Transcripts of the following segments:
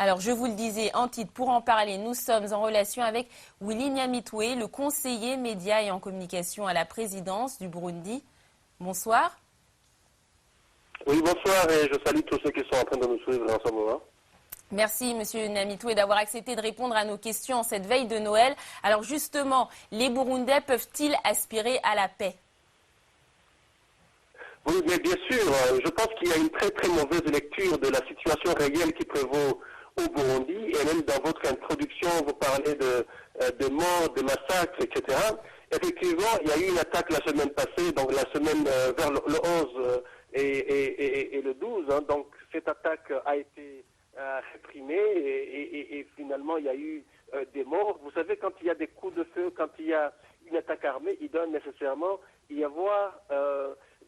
Alors, je vous le disais en titre, pour en parler, nous sommes en relation avec Willy Nyamitwe, le conseiller médias et en communication à la présidence du Burundi. Bonsoir. Oui, bonsoir et je salue tous ceux qui sont en train de nous suivre en ce moment. Merci, Monsieur Nyamitwe, d'avoir accepté de répondre à nos questions en cette veille de Noël. Alors justement, les Burundais peuvent-ils aspirer à la paix? Oui, mais bien sûr, je pense qu'il y a une très très mauvaise lecture de la situation réelle qui prévaut au Burundi. Et même dans votre introduction, vous parlez de morts, de massacres, etc. Effectivement, il y a eu une attaque la semaine passée, donc la semaine vers le 11 et le 12. Hein, donc cette attaque a été réprimée et finalement il y a eu des morts. Vous savez, quand il y a des coups de feu, quand il y a une attaque armée, il doit nécessairement y avoir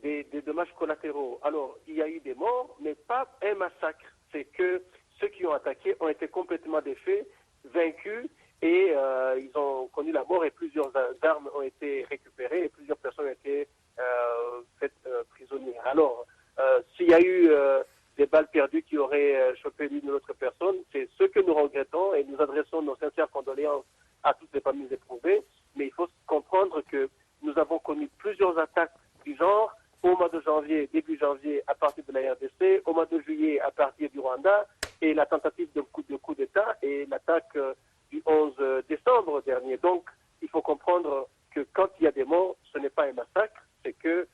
des dommages collatéraux. Alors, il y a eu des morts, mais pas un massacre. C'est que ceux qui ont attaqué ont été complètement défaits, vaincus, et ils ont connu la mort et plusieurs armes ont été récupérées et plusieurs personnes ont été faites prisonnières. Alors, s'il y a eu des balles perdues qui auraient chopé l'une ou l'autre personne, c'est ce que nous regrettons et nous adressons nos sincères condoléances à toutes les familles éprouvées. Mais il faut comprendre que nous avons connu plusieurs attaques du genre au mois de janvier, début janvier, à partir de la RDC, au mois de juillet, à partir du Rwanda, et la tentative de coup d'État et l'attaque du 11 décembre dernier. Donc, il faut comprendre que quand il y a des morts, ce n'est pas un massacre, c'est que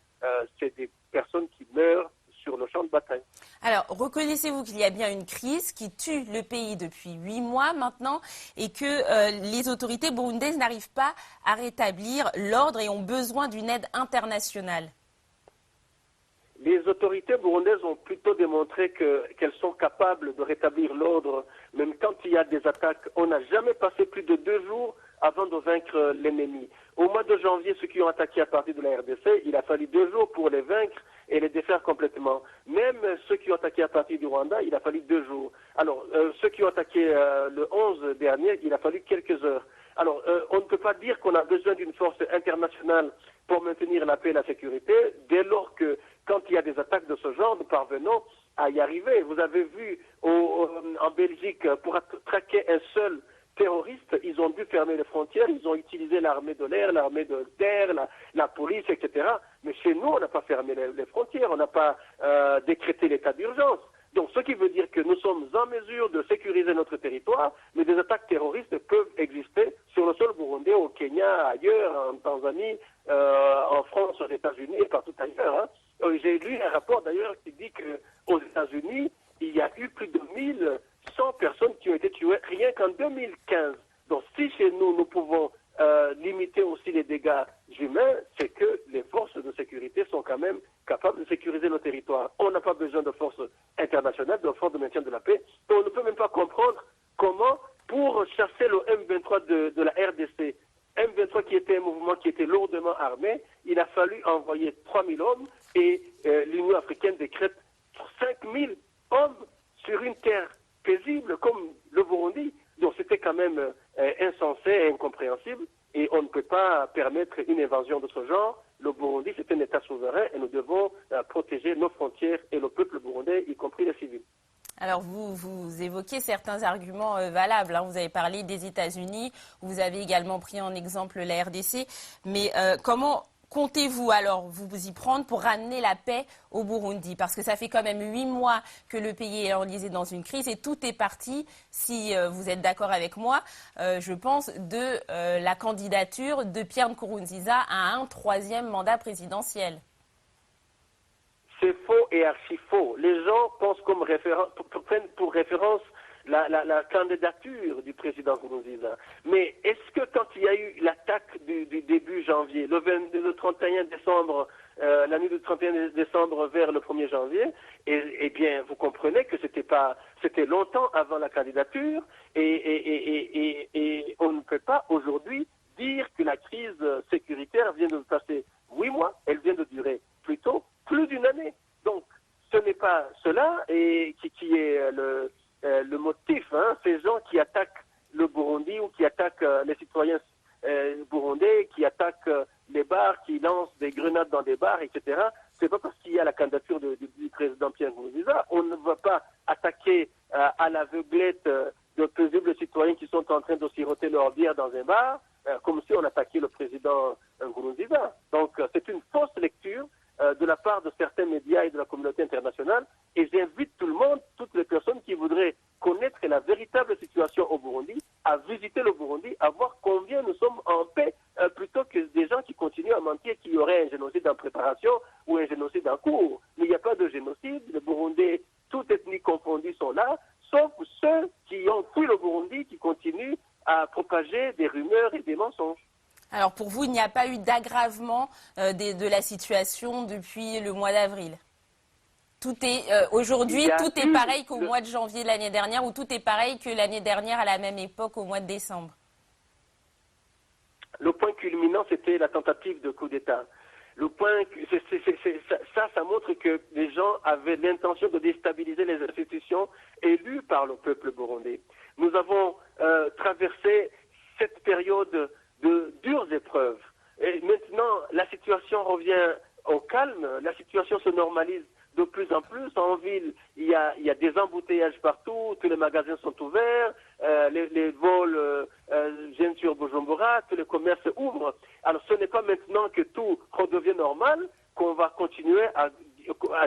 c'est des personnes qui meurent sur le champ de bataille. Alors, reconnaissez-vous qu'il y a bien une crise qui tue le pays depuis 8 mois maintenant et que les autorités burundaises n'arrivent pas à rétablir l'ordre et ont besoin d'une aide internationale? Les autorités burundaises ont plutôt démontré qu'elles sont capables de rétablir l'ordre, même quand il y a des attaques. On n'a jamais passé plus de 2 jours avant de vaincre l'ennemi. Au mois de janvier, ceux qui ont attaqué à partir de la RDC, il a fallu 2 jours pour les vaincre et les défaire complètement. Même ceux qui ont attaqué à partir du Rwanda, il a fallu 2 jours. Alors, ceux qui ont attaqué le 11 dernier, il a fallu quelques heures. Alors, on ne peut pas dire qu'on a besoin d'une force internationale pour maintenir la paix et la sécurité, dès lors que, quand il y a des attaques de ce genre, nous parvenons à y arriver. Vous avez vu en Belgique, pour traquer un seul terroriste, ils ont dû fermer les frontières, ils ont utilisé l'armée de l'air, l'armée de terre, la police, etc. Mais chez nous, on n'a pas fermé les frontières, on n'a pas décrété l'état d'urgence. Donc, ce qui veut dire que nous sommes en mesure de sécuriser notre territoire, mais des attaques terroristes peuvent exister sur le sol burundais, au Kenya, ailleurs, en Tanzanie, en France, aux États-Unis et partout ailleurs. Hein. J'ai lu un rapport d'ailleurs qui dit qu'aux États-Unis, il y a eu plus de 1100 personnes qui ont été tuées rien qu'en 2015. Donc, si chez nous, nous pouvons limiter aussi les dégâts humains, c'est que les forces de sécurité sont quand même capables de sécuriser nos territoires. On n'a pas besoin de forces internationales, de forces de maintien de la paix. Et on ne peut même pas comprendre comment, pour chasser le M23 de la RDC, M23 qui était un mouvement qui était lourdement armé, il a fallu envoyer 3000 hommes et l'Union africaine décrète 5000 hommes sur une terre paisible comme le Burundi. Donc c'était quand même insensé et incompréhensible et on ne peut pas permettre une invasion de ce genre. Le Burundi, c'est un État souverain et nous devons protéger nos frontières et le peuple burundais, y compris les civils. Alors, vous évoquez certains arguments valables. Hein. Vous avez parlé des États-Unis, vous avez également pris en exemple la RDC. Mais comment comptez-vous alors vous y prendre pour ramener la paix au Burundi? Parce que ça fait quand même 8 mois que le pays est enlisé dans une crise et tout est parti, si vous êtes d'accord avec moi, je pense, de la candidature de Pierre Nkurunziza à un 3e mandat présidentiel. C'est faux et archi-faux. Les gens pensent prennent pour référence la candidature du président Nkurunziza. Mais est-ce que quand il y a eu l'attaque du début janvier, le 31 décembre, la nuit du 31 décembre vers le 1er janvier, eh bien, vous comprenez que c'était longtemps avant la candidature et on ne peut pas aujourd'hui dire que la crise sécuritaire vient de passer 8 mois, elle vient de durer plutôt plus d'une année. Donc, ce n'est pas cela et qui est le motif. Hein. Ces gens qui attaquent le Burundi ou qui attaquent les citoyens burundais, qui attaquent les bars, qui lancent des grenades dans des bars, etc. C'est pas parce qu'il y a la candidature du président Pierre Nkurunziza. On ne va pas attaquer à l'aveuglette de paisibles citoyens qui sont en train de siroter leur bière dans un bar, comme si on attaquait le président Nkurunziza. Donc c'est une fausse lecture de la part de certains médias et de la communauté internationale. Et j'invite tout le monde, toutes les personnes qui voudraient connaître la véritable situation au Burundi, à visiter le Burundi, à voir combien nous sommes en paix, plutôt que des gens qui continuent à mentir qu'il y aurait un génocide en préparation ou un génocide en cours. Mais il n'y a pas de génocide. Les Burundais, toutes ethnies confondues, sont là, sauf ceux qui ont fui le Burundi, qui continuent à propager des rumeurs et des mensonges. Alors pour vous, il n'y a pas eu d'aggravement de la situation depuis le mois d'avril? Tout est aujourd'hui, tout est pareil qu'au mois de janvier l'année dernière, ou tout est pareil que l'année dernière à la même époque, au mois de décembre? Le point culminant, c'était la tentative de coup d'État. Le point, ça montre que les gens avaient l'intention de déstabiliser les institutions élues par le peuple burundais. Nous avons traversé cette période de dures épreuves. Et maintenant, la situation revient au calme, la situation se normalise de plus en plus. En ville, il y a des embouteillages partout, tous les magasins sont ouverts, les vols viennent sur Bujumbura, tous les commerces ouvrent. Alors ce n'est pas maintenant que tout redevient normal qu'on va continuer à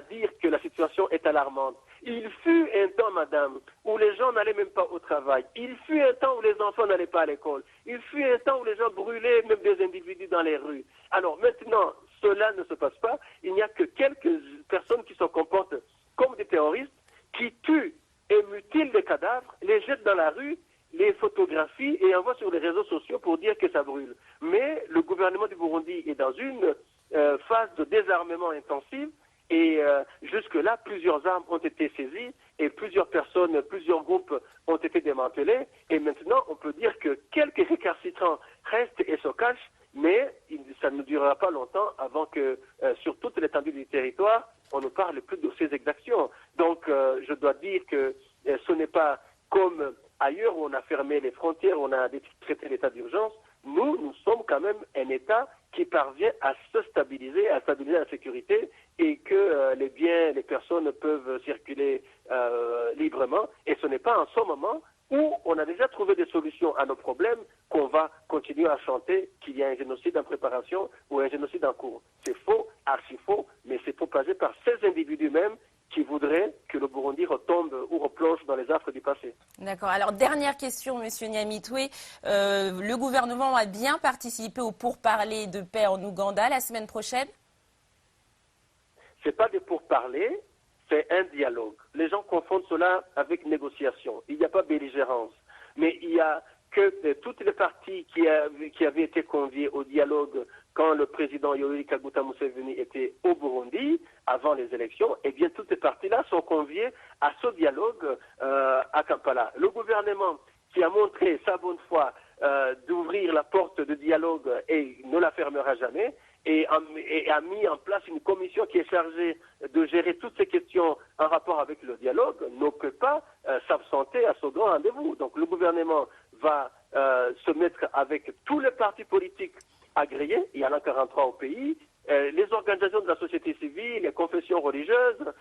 dire que la situation est alarmante. Il fut un temps, madame, où les gens n'allaient même pas au travail. Il fut un temps où les enfants n'allaient pas à l'école. Il fut un temps où les gens brûlaient même des individus dans les rues. Alors maintenant, cela ne se passe pas. Il n'y a que quelques personnes qui se comportent comme des terroristes, qui tuent et mutilent des cadavres, les jettent dans la rue, les photographient et envoient sur les réseaux sociaux pour dire que ça brûle. Mais le gouvernement du Burundi est dans une phase de désarmement intensif. Et jusque-là, plusieurs armes ont été saisies et plusieurs personnes, plusieurs groupes ont été démantelés. Et maintenant, on peut dire que quelques récalcitrants restent et se cachent, mais ça ne durera pas longtemps avant que, sur toute l'étendue du territoire, on ne parle plus de ces exactions. Donc, je dois dire que ce n'est pas comme ailleurs où on a fermé les frontières, où on a traité l'état d'urgence. Nous sommes quand même un État qui parvient à se stabiliser, à stabiliser la sécurité et que les biens, les personnes peuvent circuler librement. Et ce n'est pas en ce moment où on a déjà trouvé des solutions à nos problèmes qu'on va continuer à chanter qu'il y a un génocide en préparation ou un génocide en cours. C'est faux, archi faux, mais c'est propagé par ces individus mêmes qui voudraient que le Burundi retombe ou replonge dans les affres du passé. D'accord. Alors, dernière question, Monsieur Nyamitwe. Le gouvernement a bien participé au pourparlers de paix en Ouganda la semaine prochaine? Ce n'est pas des pourparlers, c'est un dialogue. Les gens confondent cela avec négociation. Il n'y a pas belligérance. Mais il y a que toutes les parties qui avaient été conviées au dialogue quand le président Yoweri Kaguta Museveni était au Burundi, avant les élections, eh bien toutes ces parties-là sont conviées à ce dialogue à Kampala. Le gouvernement qui a montré sa bonne foi d'ouvrir la porte de dialogue et ne la fermera jamais, et a mis en place une commission qui est chargée de gérer toutes ces questions en rapport avec le dialogue, ne peut pas s'absenter à ce grand rendez-vous. Donc le gouvernement va se mettre avec tous les partis politiques agréés, il y en a 43 au pays, les organisations de la société civile, les confessions religieuses,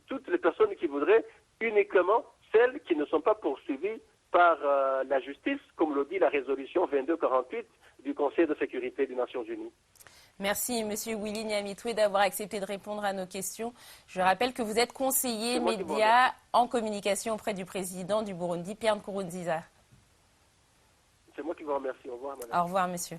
toutes les personnes qui voudraient, uniquement celles qui ne sont pas poursuivies par la justice, comme le dit la résolution 2248 du Conseil de sécurité des Nations Unies. Merci, Monsieur Willy Nyamitwe, d'avoir accepté de répondre à nos questions. Je rappelle que vous êtes conseiller média en communication auprès du président du Burundi, Pierre Nkurunziza. C'est moi qui vous remercie. Au revoir, madame. Au revoir, monsieur.